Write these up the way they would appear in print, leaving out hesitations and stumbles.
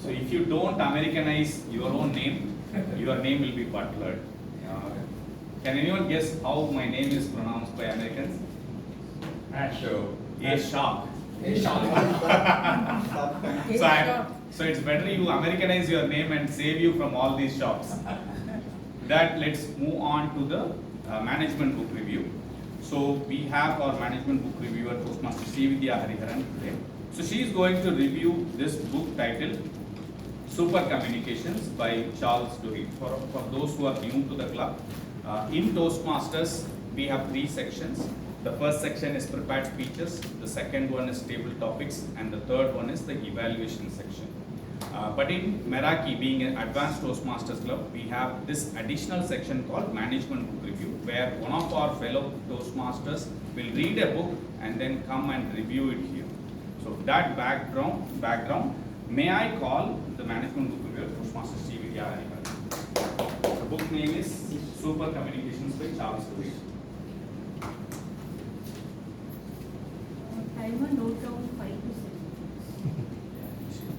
So if you don't Americanize your own name, your name will be butlered. Can anyone guess how my name is pronounced by Americans? Sure. A shark. A shark. So it's better you Americanize your name and save you from all these shocks. That let's move on to the management book review. So we have our management book reviewer Toastmaster Srividya Hariharan today. So she is going to review this book titled Super Communications by Charles Duhigg. For those who are new to the club, in Toastmasters we have 3 sections. The first section is prepared speeches, the second one is table topics, and the third one is the evaluation section. But in Meraki, being an advanced Toastmasters club, we have this additional section called management book review, where one of our fellow Toastmasters will read a book and then come and review it here. So that background, may I call the management book reviewer Toastmaster Srividya Hariharan. The book name is Super Communications by Charles Duhigg. Timer note down 5 to 7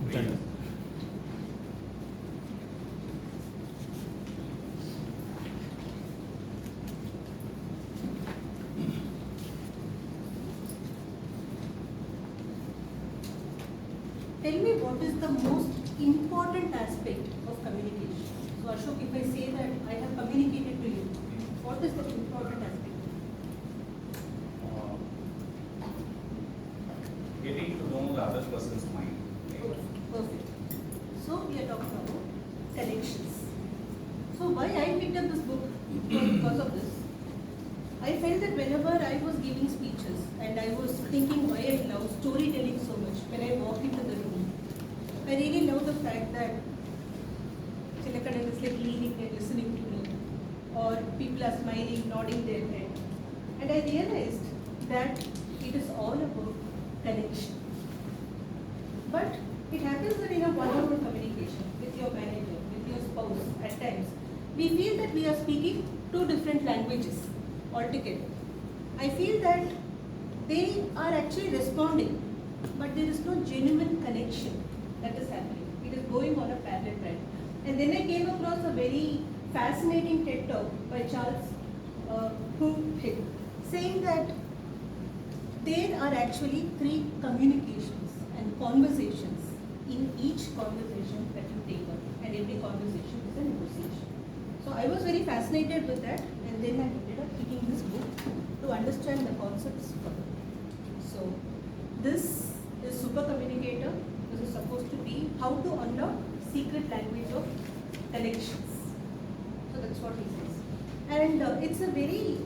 minutes. Tell me what is the most important aspect of communication. So Ashok, if I say that I have communicated to you, what is the important aspect? Getting to know the other person's mind. Perfect. So we are talking about connections. So why I picked up this book was because of this. I felt that whenever I was giving speeches and I was thinking why I love storytelling so much, when I walked into the room, I really love the fact that Chilakadan is like leaning and listening to me, or people are smiling, nodding their head. And I realized that it is all about connection. But it happens that in a one-on-one communication with your manager, with your spouse, at times, we feel that we are speaking 2 different languages altogether. I feel that they are actually responding, but there is no genuine connection that is happening. It is going on a parallel track. And then I came across a very fascinating TED talk by Charles Duhigg, saying that there are actually 3 communications and conversations in each conversation that you take up, and every conversation is a negotiation. So I was very fascinated with that, and then I ended up picking this book to understand the concepts further. So this is Super Communicator. This is supposed to be how to unlock secret language of connections. So that's what he says. And it's a very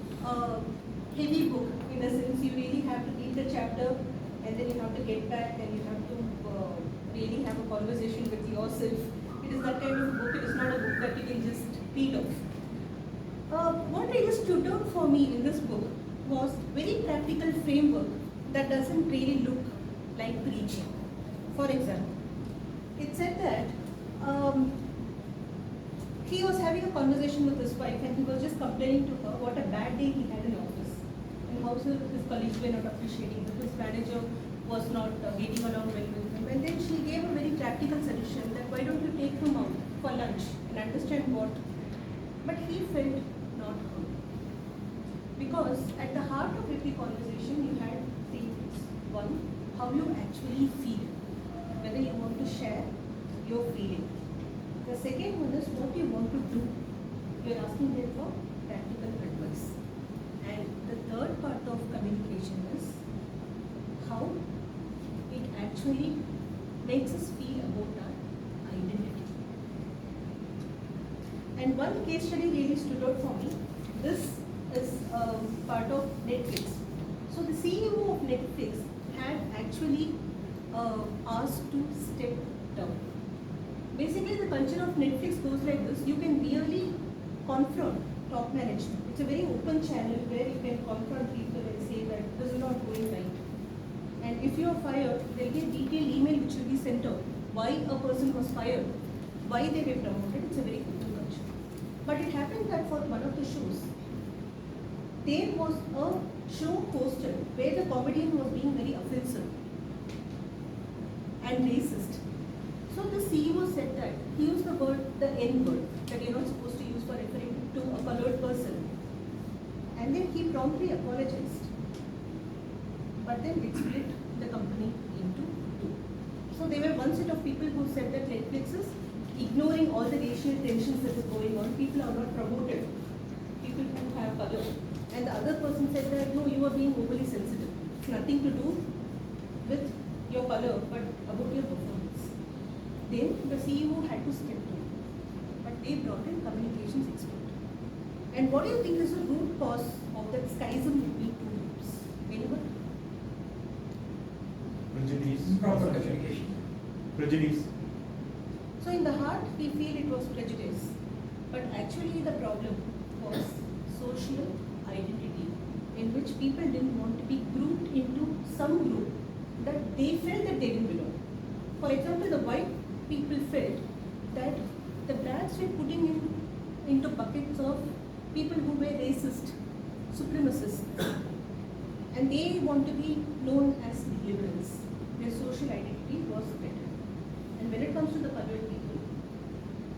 heavy book in a sense. You really have to read the chapter and then you have to get back and you have to really have a conversation with yourself. It is that kind of book. It is not a book that you can just read off. What really stood out for me in this book was very practical framework that doesn't really look like preaching. For example, it said that he was having a conversation with his wife and he was just complaining to her what a bad day he had in office and how his colleagues were not appreciating him, his manager was not getting along well with him. And then she gave a very practical suggestion that why don't you take him out for lunch and understand what. But he felt not heard. Because at the heart of every conversation you had 3 things. One, how you actually feel, whether you want to share your feeling. The second one is what you want to do. You are asking them for practical advice. And the third part of communication is how it actually makes us feel about our identity. And one case study really stood out for me. This is part of Netflix. So the CEO of Netflix had actually asked to step down. Basically, the culture of Netflix goes like this. You can really confront top management. It's a very open channel where you can confront people and say that this is not going right. And if you are fired, there will be a detailed email which will be sent out. Why a person was fired, why they were promoted. It's a very open culture. But it happened that for one of the shows, there was a show hosted where the comedian was being very offensive and racist. So the CEO said that he used the word, the N word, that you're not supposed to use for referring to a colored person. And then he promptly apologized. But then it split the company into two. So there were one set of people who said that Netflix is ignoring all the racial tensions that is going on. People are not promoted. People who have color. And the other person said that no, you are being overly sensitive. It's nothing to do with your color, but about your performance. Then the CEO had to step in. But they brought in communications expert. And what do you think is the root cause of that schism between two groups? Anyone? Prejudice. Proper communication. Prejudice. So in the heart, we feel it was prejudice. But actually the problem was social identity, in which people didn't want to be grouped into some group that they felt that they didn't belong. For example, the white people felt that the blacks were putting into buckets of people who were racist, supremacists, and they want to be known as liberals. Their social identity was better. And when it comes to the colored people,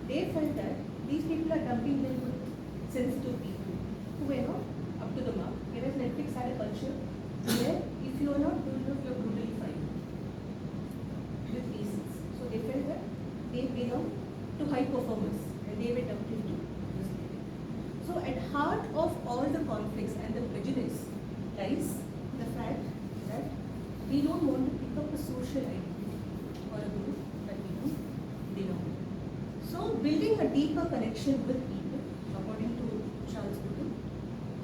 they felt that these people are dumping them with sensitive people who were not up to the mark. Whereas Netflix had a culture where if you are not good enough, you are brutally fined with reasons. So they felt that they belong to high performers and they were dumped into this level. So at heart of all the conflicts and the prejudice lies the fact that we don't want to pick up a social identity or a group that we don't belong to. So building a deeper connection with people, according to Charles Butler,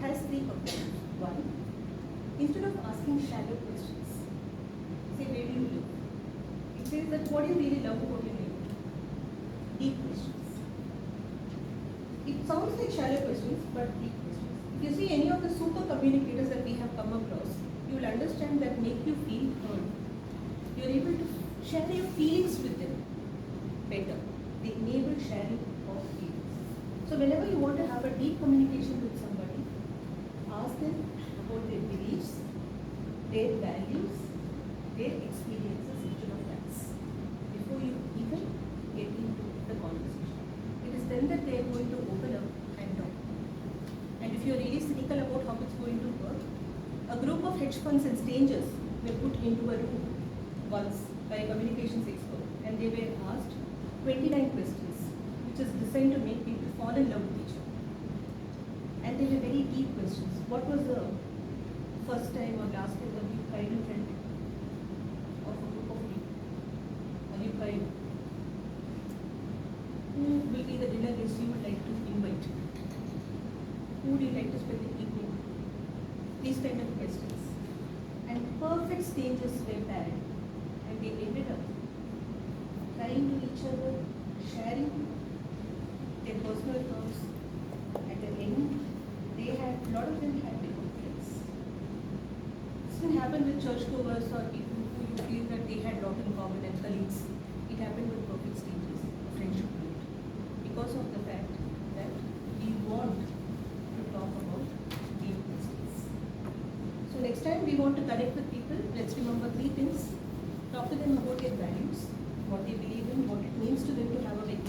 has three components. One, instead of asking shallow questions, say where do you live? It says that what do you really love about your neighborhood? Deep questions. It sounds like shallow questions, but deep questions. If you see any of the super communicators that we have come across, you will understand that make you feel heard. You are able to share your feelings with them better. They enable sharing of feelings. So whenever you want to have a deep communication with somebody, ask them about their beliefs, their values, their experiences instead of facts before you even get into the conversation. It is then that they are going to open up and talk. And if you are really cynical about how it's going to work, a group of hedge funds and strangers were put into a room once by a communications expert, and they were asked 29 questions, which is designed to make people fall in love with each other. And they were very deep questions. What was the first time or last time that you cried in front of a group of people? Or you cried? Who will be the dinner guest you would like to invite? Who would you like to spend the evening with? These kind of questions. And perfect stages were paired, and they ended up crying to each other, sharing their personal thoughts. At the end, a lot of them had become friends. This didn't happen with churchgoers or people who you feel that they had a lot in common and colleagues. It happened with perfect strangers, a friendship built. Because of the fact that we want to talk about deep questions. So next time we want to connect with people, let's remember three things. Talk to them about their values, what they believe in, what it means to them to have a very